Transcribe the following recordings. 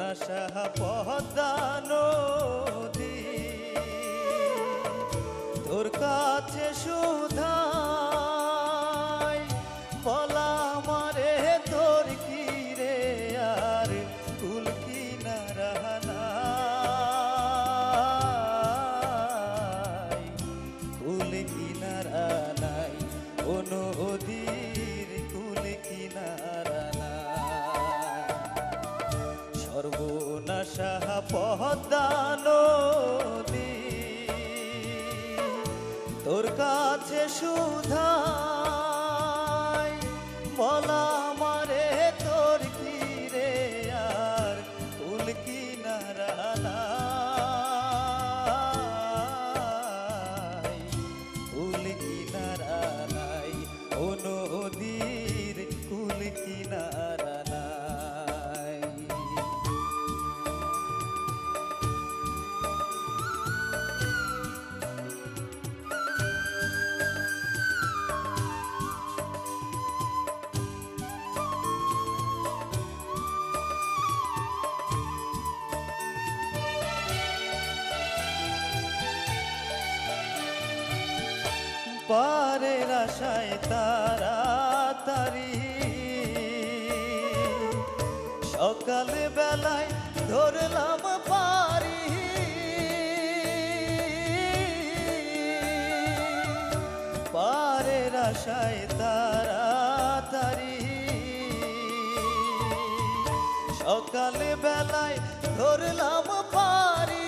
সর্বনাশা পদ্মা নদী তোর কাছে সুধাই বলা মারে তোর কি রে আর কুল কিনারা নাই কুল কিনারা নাই ও নদীর কুল কিনারা নাই সর্বনাশা পদ্মা নদী তোর কাছে সুধাই বলা মারে তোর কি রে আর কুল কিনারা নাই কুল কিনারা নাই ও নদীর কুল কিনারা নাই পারের আশায় তাড়াতাড়ি সকাল বেলায় ধরলাম পারি পারের আশায় তাড়াতাড়ি সকাল বেলায় ধরলাম পারি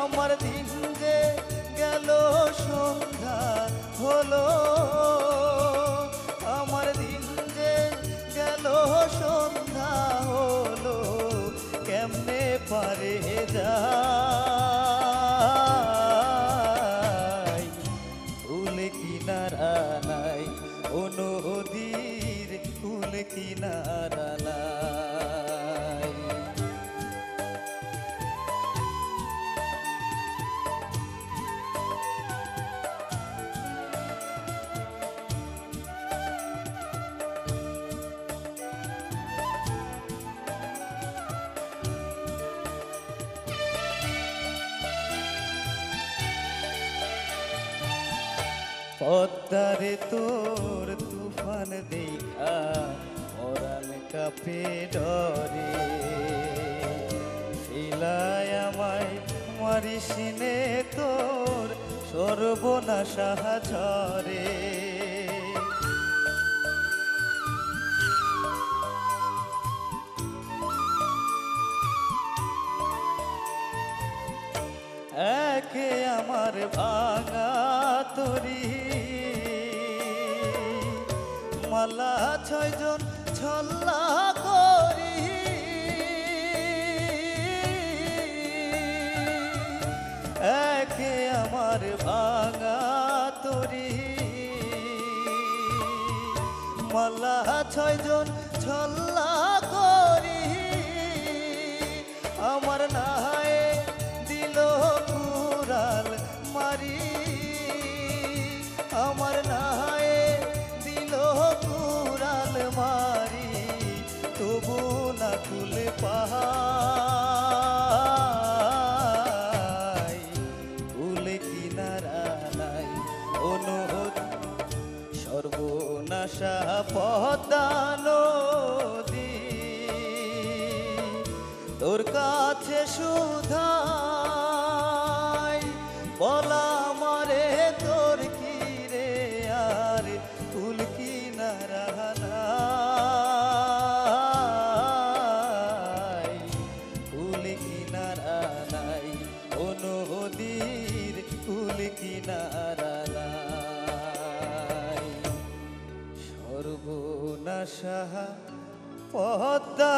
আমার দিন যে গেল সন্ধ্যা হলো আমার দিন যে গেল সন্ধ্যা হলো কেমনে পারে যাই কুল কিনারা নাই ও নদীর কুল কিনারা নাই পদ্মারে তোর তুফান দেখা পরাণ কাঁপে ডরে শিলায় আমায় মারিসিনে তোর সর্বনাশা ঝরে একে আমার ভাঙা তরি মালা ছয়জন ছল্লা করি একে আমার ভাঙা তরি মালা ছয়জন ছল্লা করি আমার নাহায়ে দিল কুড়াল মারি আমার নাহায়ে দিল কুড়াল মারি তবু না খুলে পাহাই কুল কিনারা নাই ও সর্বনাশা পদ্মা নদী তোর কাছে সুধাই বলা মারে তোর কি রে আর কুল কিনারা নাই কুল কিনারা নাই ও নদীর কুল কিনারা নাই সর্বনাশা পদ্মা